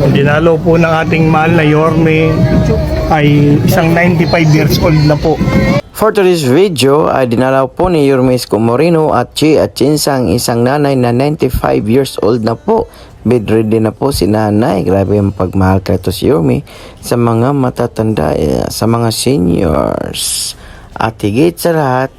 Dinalo po ng ating mahal na Yorme ay isang 95 years old na po. For today's video ay dinalaw po ni Yorme Isko Moreno at Chi Atienza ang isang nanay na 95 years old na po. Bedridden na po si nanay. Grabe ang pagmahal ka ito si Yorme sa mga matatanda, sa mga seniors. At higit sa lahat,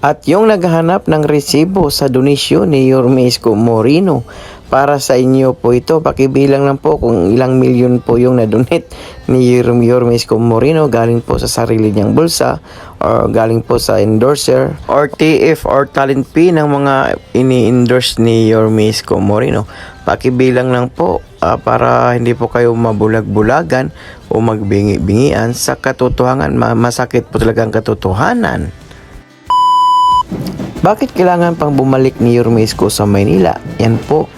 at yung naghahanap ng resibo sa donisyon ni Yorme Isko Moreno, para sa inyo po ito. Pakibilang lang po kung ilang milyon po yung na-donate ni Yorme Isko Moreno galing po sa sarili niyang bulsa or galing po sa endorser or TF or talent fee ng mga ini-endorse ni Yorme Isko Moreno. Pakibilang lang po para hindi po kayo mabulag-bulagan o magbingi-bingian sa katotohanan. Masakit po talaga ang katotohanan. Bakit kailangan pang bumalik ni Yorme Isko sa Maynila? Yan po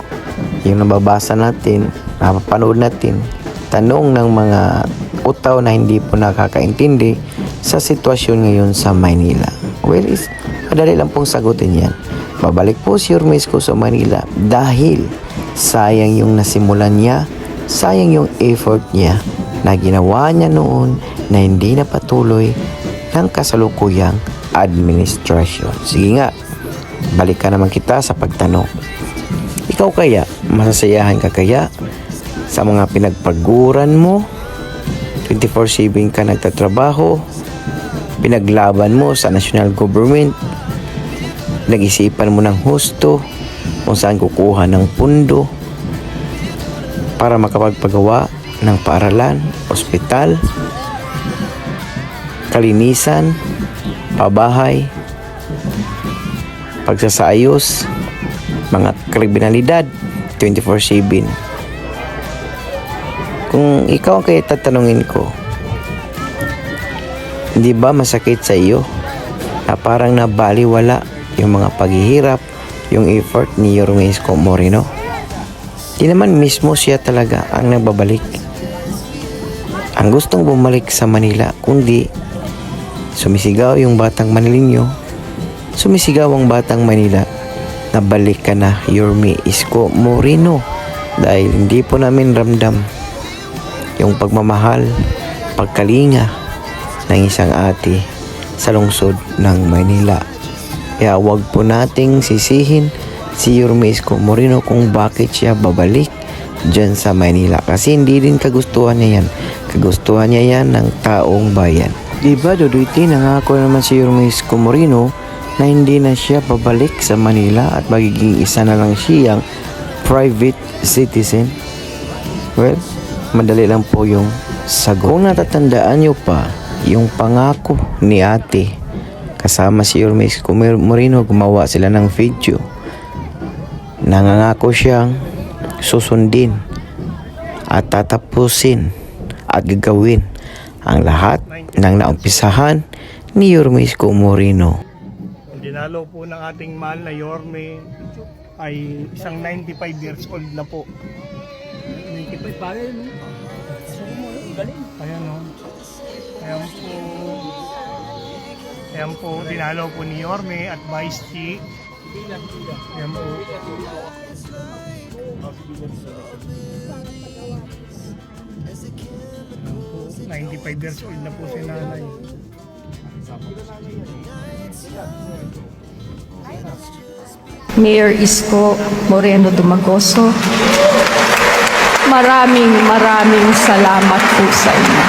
yung nababasa natin, napapanood natin, tanong ng mga utaw na hindi po nakakaintindi sa sitwasyon ngayon sa Maynila. Well, madali lang pong sagutin yan. Babalik po si Yorme Isko sa Maynila dahil sayang yung nasimulan niya, sayang yung effort niya na ginawa niya noon na hindi napatuloy ng kasalukuyang administrasyon. Sige nga, balikan naman kita sa pagtanong. Ikaw kaya, masasayahan ka kaya sa mga pinagpaguran mo? 24/7 ka nagtatrabaho, pinaglaban mo sa national government, nag-isipan mo ng husto kung saan kukuha ng pundo para makapagpagawa ng paaralan, ospital, kalinisan, pabahay, pagsasayos, mga kriminalidad 24/7. Kung ikaw ang kaya tatanungin ko, hindi ba masakit sa iyo na parang nabaliwala yung mga paghihirap, yung effort ni Yorme Isko Moreno? Di naman mismo siya talaga ang nagbabalik, ang gustong bumalik sa Manila, kundi sumisigaw yung batang Manileño, sumisigaw ang batang Manila, nabalik ka na Yorme Isko Moreno, dahil hindi po namin ramdam yung pagmamahal, pagkalinga ng isang ate sa lungsod ng Maynila. Kaya wag po nating sisihin si Yorme Isko Moreno kung bakit siya babalik dyan sa Maynila, kasi hindi din kagustuhan niya yan. Kagustuhan niya yan ng taong bayan. Diba, Duduiti, nangako naman si Yorme Isko Moreno na hindi na siya babalik sa Manila at magiging isa na lang siyang private citizen. Well, madali lang po yung sagot. Kung natatandaan nyo pa, yung pangako ni ate kasama si Yorme Isko Moreno, gumawa sila ng video. Nangangako siyang susundin at tatapusin at gagawin ang lahat ng naumpisahan ni Yorme Isko Moreno. Dinalo po ng ating mahal na Yorme ay isang 95 years old na po. 95 pa rin, no? Galing. Ayan o. Ayan po, dinalo po ni Yorme at Vice Chi. Ayan po. 95 years old na po si nanay. Mayor Isko Moreno Dumagoso, maraming salamat po sa inyo.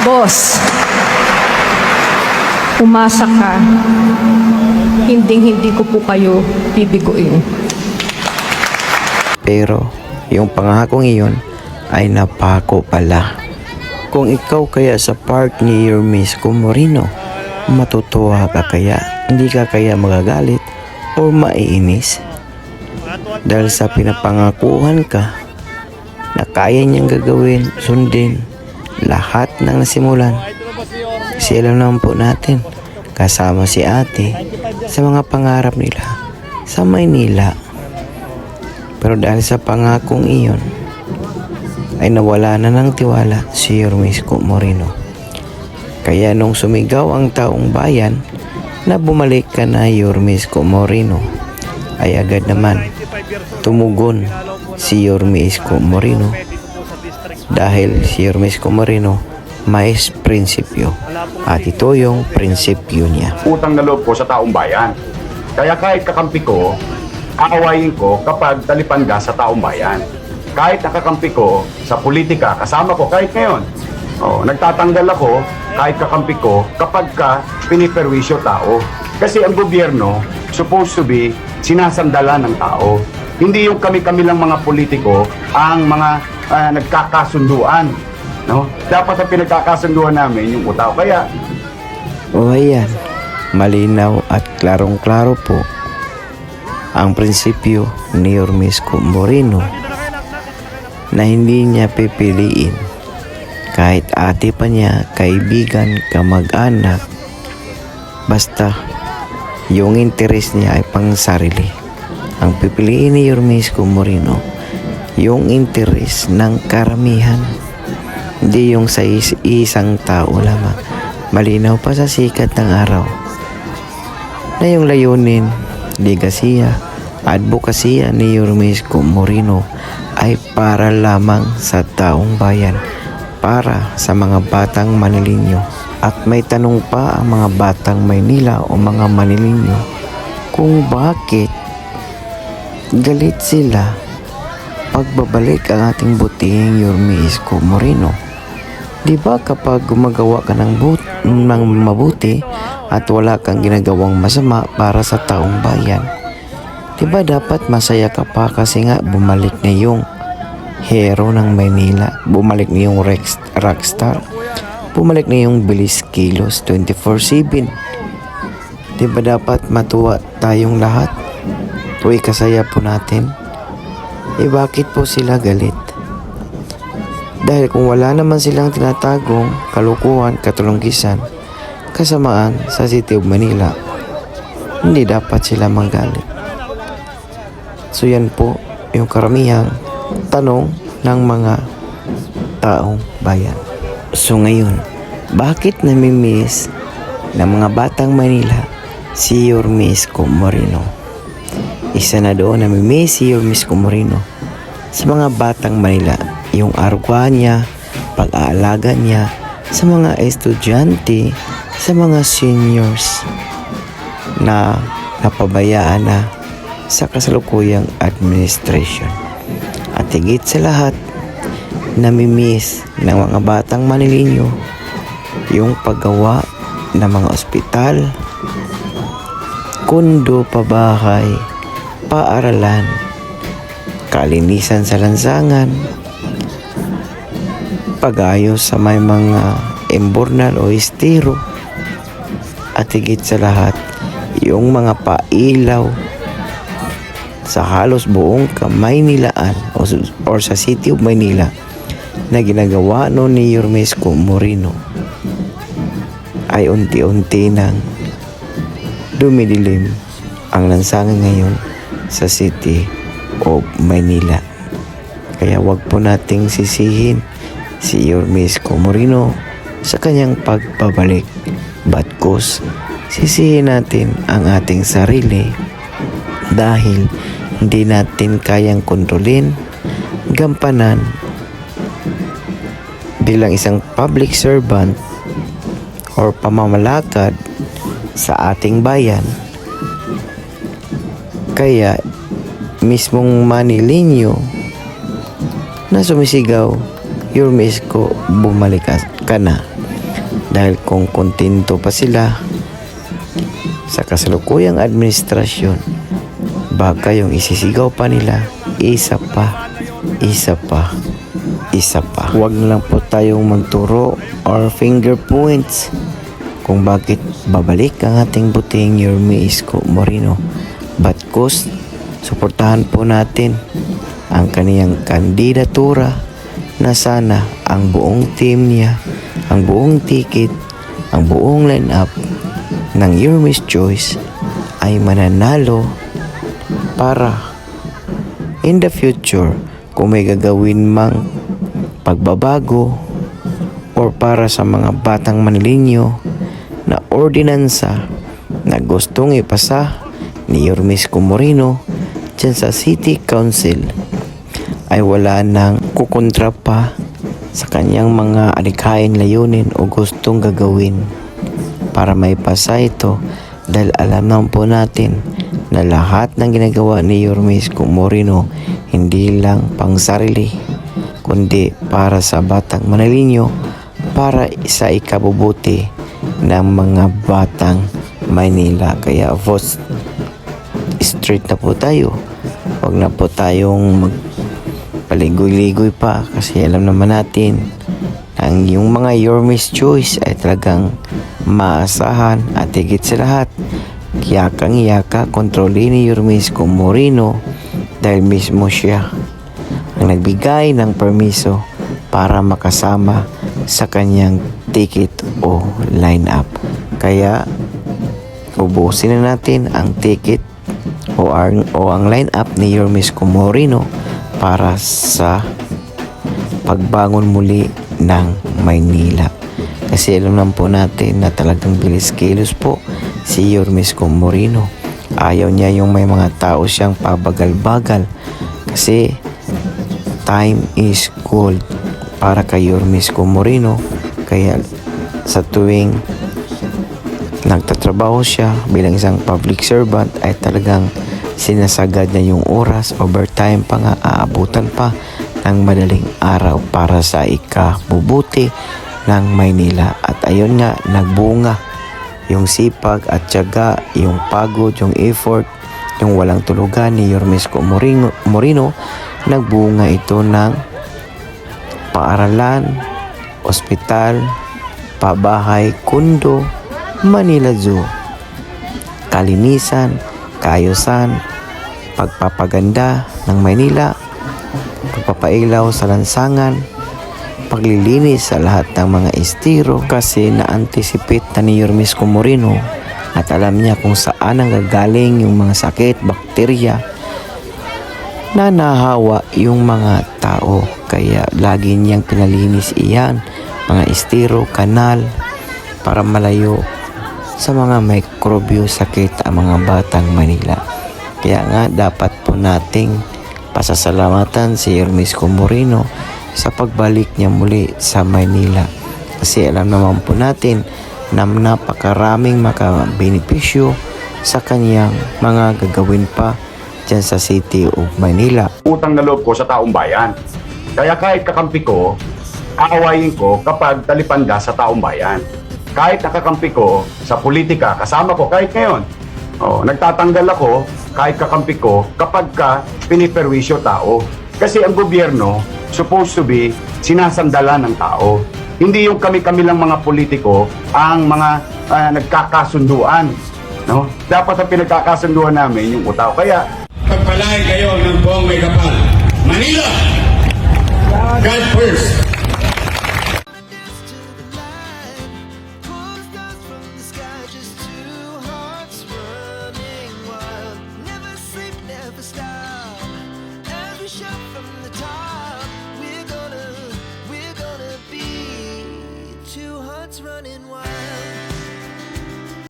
Boss, umasa ka, hindi ko po kayo bibiguin. Pero yung pangakong iyon ay napako pala. Kung ikaw kaya sa part ni Yorme Isko Moreno, matutuwa ka kaya? Hindi ka kaya magagalit o maiinis? Dahil sa pinapangakuhan ka na kaya niyang gagawin, sundin lahat ng nasimulan. Kasi alam naman po natin, kasama si ate sa mga pangarap nila sa Maynila. Pero dahil sa pangakong iyon, ay nawala na ng tiwala si Yorme Isko Moreno. Kaya nung sumigaw ang taong bayan na bumalik ka na Yorme Isko Moreno, ay agad naman tumugon si Yorme Isko Moreno dahil si Yorme Isko Moreno may prinsipyo at ito yung prinsipyo niya. Utang na loob ko sa taong bayan. Kaya kahit kakampi ko, aawayin ko kapag talipanga sa taong bayan. Kahit nakakampi ko sa politika, kasama ko kahit ngayon. Nagtatanggal ako kahit kakampi ko kapag ka piniperwisyo tao. Kasi ang gobyerno supposed to be sinasandalan ng tao. Hindi yung kami-kami lang mga politiko ang mga nagkakasunduan. No? Dapat ang pinagkakasunduan namin yung tao. Kaya O ayan, malinaw at klarong-klaro po ang prinsipyo ni Yorme Isko Moreno na hindi niya pipiliin kahit ate pa niya, kaibigan, kamag-anak, basta yung interes niya ay pang sarili. Ang pipiliin ni Yorme Isko Moreno yung interes ng karamihan, hindi yung sa isang tao lamang. Malinaw pa sa sikat ng araw na yung layunin, legasiya, advokasya ni Yorme Isko Moreno ay para lamang sa taong bayan, para sa mga batang Manileño. At may tanong pa ang mga batang Maynila o mga Manileño kung bakit galit sila pagbabalik ang ating butihing Yorme Isko Moreno. Diba kapag gumagawa ka ng mabuti at wala kang ginagawang masama para sa taong bayan, diba dapat masaya ka pa kasi nga bumalik na yung hero ng Maynila, bumalik na yung rockstar, bumalik na yung bilis kilos 24/7. Diba dapat matuwa tayong lahat? Tuwa'y kasaya po natin. Bakit po sila galit? Dahil kung wala naman silang tinatagong kalukuhan, katulungkisan, kasamaan sa City of Manila, hindi dapat sila magalit. So yan po yung karamihang tanong ng mga taong bayan. So ngayon, bakit namimiss ng mga batang Manila si Yorme Isko Moreno? Isa na doon namimiss si Yorme Isko Moreno sa mga batang Manila, yung arwa niya, pag-aalaga niya sa mga estudyante, sa mga seniors na napabayaan na sa kasalukuyang administration. At higit sa lahat, namimiss ng mga batang Manileño yung paggawa ng mga ospital, kondo, pabahay, paaralan, kalinisan sa lansangan, pag-ayos sa may mga embornal o estero, at higit sa lahat, yung mga pailaw sa halos buong Kamaynilaan or sa City of Manila na ginagawa noon ni Yorme Isko Moreno ay unti-unti nang dumidilim ang lansangan ngayon sa City of Manila. Kaya wag po nating sisihin si Yorme Isko Moreno sa kanyang pagbabalik. Batkos, sisihin natin ang ating sarili dahil hindi natin kayang kontrolin, gampanan bilang isang public servant or pamamalakad sa ating bayan. Kaya mismong Manileño na sumisigaw, Yorme Isko, bumalik ka na. Dahil kung kontento pa sila sa kasalukuyang administrasyon, baka yung isisigaw pa nila, isa pa. Huwag na lang po tayong magturo or finger points kung bakit babalik ang ating butihing Yorme Isko Moreno. Batkos, suportahan po natin ang kaniyang kandidatura na sana ang buong team niya, ang buong ticket, ang buong line-up ng Yorme's Choice ay mananalo para in the future kung may gagawin mang pagbabago or para sa mga batang Manileño na ordinansa na gustong ipasa ni Yorme Isko Moreno, dyan sa City Council ay wala nang kukontra pa sa kanyang mga alikhaing layunin o gustong gagawin para maipasa ito, dahil alam naman po natin na lahat ng ginagawa ni Yorme Isko Moreno hindi lang pang sarili kundi para sa Batang Manila, para sa ikabubuti ng mga batang Maynila. Kaya vote straight na po tayo. Huwag na po tayong magpaligoy-ligoy pa, kasi alam naman natin ang yung mga Yorme's Choice ay talagang maasahan, at higit sa lahat yakang-yaka kontrolin ni Yorme Isko Moreno dahil mismo siya ang nagbigay ng permiso para makasama sa kanyang ticket o line-up. Kaya ubusin na natin ang ticket o ang line-up ni Yorme Isko Moreno para sa pagbangon muli ng Maynila. Kasi alam naman po natin na talagang bilis-kilos po si Yorme Isko Moreno. Ayaw niya yung may mga tao siyang pabagal-bagal, kasi time is gold para kay Yorme Isko Moreno. Kaya sa tuwing nagtatrabaho siya bilang isang public servant ay talagang sinasagad niya yung oras, overtime pa nga, aabutan pa ng madaling araw para sa ikabubuti ng Maynila. At ayun nga, nagbunga yung sipag at tiyaga, yung pagod, yung effort, yung walang tulugan ni Yorme Isko Moreno. Nagbunga ito ng paaralan, ospital, pabahay, kundo, Manila Zoo, kalinisan, kaayusan, pagpapaganda ng Maynila, pagpapailaw sa lansangan, paglilinis sa lahat ng mga estero, kasi na-anticipate na ni Yorme Isko Moreno at alam niya kung saan ang gagaling yung mga sakit, bakterya na nahawa yung mga tao. Kaya lagi niyang pinalinis iyan, mga estero, kanal, para malayo sa mga mikrobyo sakit ang mga batang Manila. Kaya nga dapat po nating pasasalamatan si Yorme Isko Moreno sa pagbalik niya muli sa Maynila, kasi alam naman po natin na napakaraming makabenepisyo sa kanyang mga gagawin pa dyan sa City of Manila. Utang na loob ko sa taong bayan. Kaya kahit kakampi ko, aawayin ko kapag talipanda sa taong bayan. Kahit nakakampi ko sa politika, kasama ko kahit ngayon. Nagtatanggal ako kahit kakampi ko kapag piniperwisyo tao. Kasi ang gobyerno supposed to be sinasandalan ng tao. Hindi yung kami-kami lang mga politiko ang mga nagkakasunduan. No? Dapat ang pinagkakasunduan namin yung tao. Kaya pagpalain kayo ng buong may kapal. Manila! God first!